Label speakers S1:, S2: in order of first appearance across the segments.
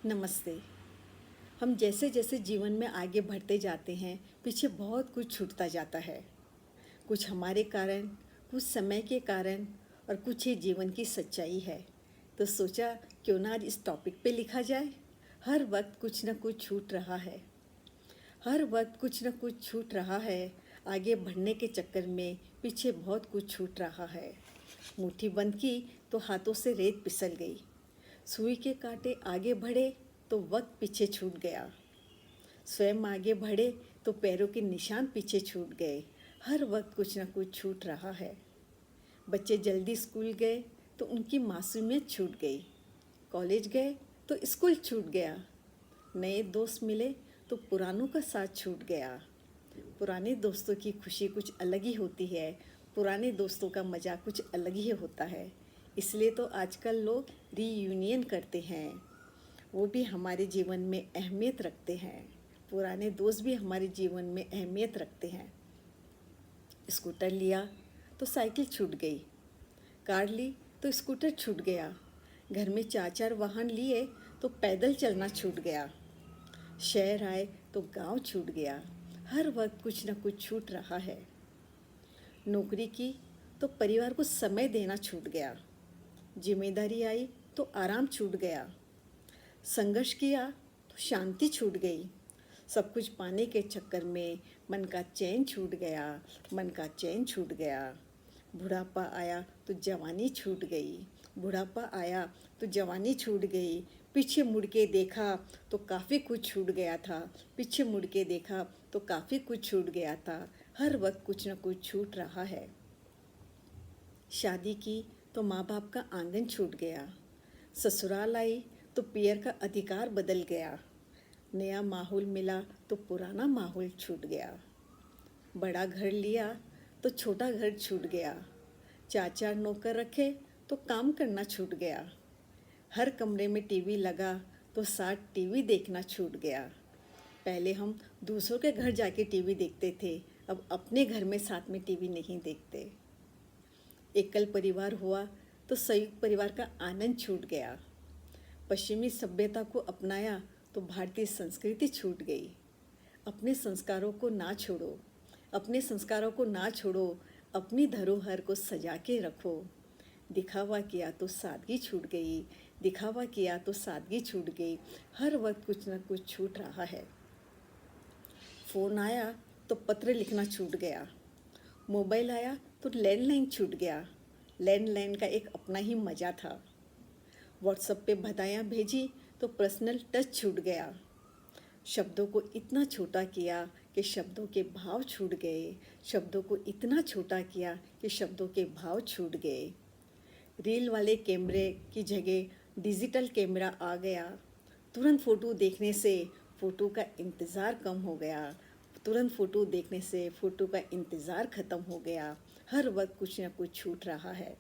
S1: नमस्ते। हम जैसे जैसे जीवन में आगे बढ़ते जाते हैं, पीछे बहुत कुछ छूटता जाता है। कुछ हमारे कारण, कुछ समय के कारण और कुछ ये जीवन की सच्चाई है। तो सोचा क्यों ना आज इस टॉपिक पे लिखा जाए। हर वक्त कुछ न कुछ छूट रहा है। हर वक्त कुछ न कुछ छूट रहा है। आगे बढ़ने के चक्कर में पीछे बहुत कुछ छूट रहा है। मुट्ठी बंद की तो हाथों से रेत फिसल गई। सुई के कांटे आगे बढ़े तो वक्त पीछे छूट गया। स्वयं आगे बढ़े तो पैरों के निशान पीछे छूट गए। हर वक्त कुछ न कुछ छूट रहा है। बच्चे जल्दी स्कूल गए तो उनकी मासूमियत छूट गई। कॉलेज गए तो स्कूल छूट गया। नए दोस्त मिले तो पुरानों का साथ छूट गया। पुराने दोस्तों की खुशी कुछ अलग ही होती है। पुराने दोस्तों का मज़ा कुछ अलग ही होता है। इसलिए तो आजकल लोग रीयूनियन करते हैं। वो भी हमारे जीवन में अहमियत रखते हैं। पुराने दोस्त भी हमारे जीवन में अहमियत रखते हैं। स्कूटर लिया तो साइकिल छूट गई। कार ली तो स्कूटर छूट गया। घर में चार चार वाहन लिए तो पैदल चलना छूट गया। शहर आए तो गांव छूट गया। हर वक्त कुछ न कुछ छूट रहा है। नौकरी की तो परिवार को समय देना छूट गया। जिम्मेदारी आई तो आराम छूट गया। संघर्ष किया तो शांति छूट गई। सब कुछ पाने के चक्कर में मन का चैन छूट गया। मन का चैन छूट गया। बुढ़ापा आया तो जवानी छूट गई। बुढ़ापा आया तो जवानी छूट गई। पीछे मुड़ के देखा तो काफ़ी कुछ छूट गया था। पीछे मुड़ के देखा तो काफ़ी कुछ छूट गया था। हर वक्त कुछ न कुछ छूट रहा है। शादी की तो माँ बाप का आंगन छूट गया। ससुराल आई तो पियर का अधिकार बदल गया। नया माहौल मिला तो पुराना माहौल छूट गया। बड़ा घर लिया तो छोटा घर छूट गया। चार चार नौकर रखे तो काम करना छूट गया। हर कमरे में टीवी लगा तो साथ टीवी देखना छूट गया। पहले हम दूसरों के घर जाके टीवी देखते थे, अब अपने घर में साथ में टीवी नहीं देखते। एकल परिवार हुआ तो संयुक्त परिवार का आनंद छूट गया। पश्चिमी सभ्यता को अपनाया तो भारतीय संस्कृति छूट गई। अपने संस्कारों को ना छोड़ो। अपने संस्कारों को ना छोड़ो। अपनी धरोहर को सजा के रखो। दिखावा किया तो सादगी छूट गई। दिखावा किया तो सादगी छूट गई। हर वक्त कुछ न कुछ छूट रहा है। फ़ोन आया तो पत्र लिखना छूट गया। मोबाइल आया तो लैंडलाइन छूट गया। लैंडलाइन का एक अपना ही मज़ा था। व्हाट्सएप पे बधाइयाँ भेजी तो पर्सनल टच छूट गया। शब्दों को इतना छोटा किया कि शब्दों के भाव छूट गए। शब्दों को इतना छोटा किया कि शब्दों के भाव छूट गए। रील वाले कैमरे की जगह डिजिटल कैमरा आ गया। तुरंत फ़ोटो देखने से फ़ोटो का इंतज़ार कम हो गया। तुरंत फ़ोटो देखने से फ़ोटो का इंतज़ार ख़त्म हो गया। हर वक्त कुछ न कुछ छूट रहा है।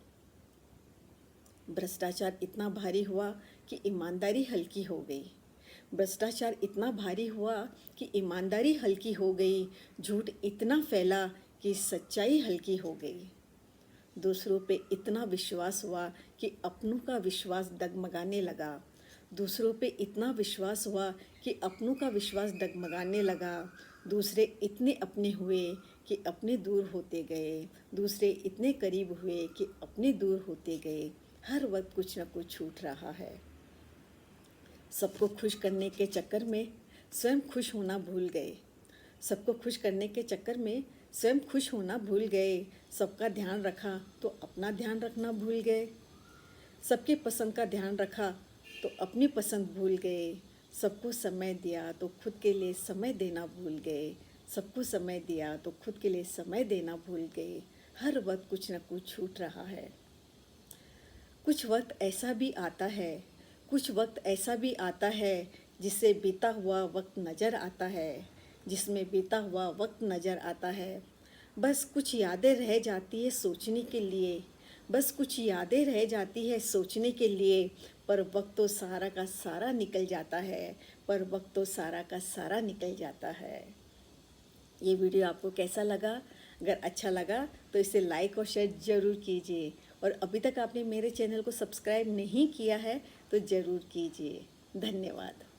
S1: भ्रष्टाचार इतना भारी हुआ कि ईमानदारी हल्की हो गई। भ्रष्टाचार इतना भारी हुआ कि ईमानदारी हल्की हो गई। झूठ इतना फैला कि सच्चाई हल्की हो गई। दूसरों पे इतना विश्वास हुआ कि अपनों का विश्वास डगमगाने लगा। दूसरों पे इतना विश्वास हुआ कि अपनों का विश्वास डगमगाने लगा। दूसरे इतने अपने हुए कि अपने दूर होते गए। दूसरे इतने करीब हुए कि अपने दूर होते गए। हर वक्त कुछ न कुछ छूट रहा है। सबको खुश करने के चक्कर में स्वयं खुश होना भूल गए। सबको खुश करने के चक्कर में स्वयं खुश होना भूल गए। सबका ध्यान रखा तो अपना ध्यान रखना भूल गए। सबकी पसंद का ध्यान रखा तो अपनी पसंद भूल गए। सबको समय दिया तो खुद के लिए समय देना भूल गए। सबको समय दिया तो खुद के लिए समय देना भूल गए। हर वक्त कुछ न कुछ छूट रहा है। कुछ वक्त ऐसा भी आता है, कुछ वक्त ऐसा भी आता है जिससे बीता हुआ वक्त नज़र आता है। जिसमें बीता हुआ वक्त नज़र आता है। बस कुछ यादें रह जाती है सोचने के लिए। बस कुछ यादें रह जाती है सोचने के लिए। पर वक्त तो सारा का सारा निकल जाता है। पर वक्त तो सारा का सारा निकल जाता है। ये वीडियो आपको कैसा लगा? अगर अच्छा लगा तो इसे लाइक और शेयर ज़रूर कीजिए। और अभी तक आपने मेरे चैनल को सब्सक्राइब नहीं किया है तो ज़रूर कीजिए। धन्यवाद।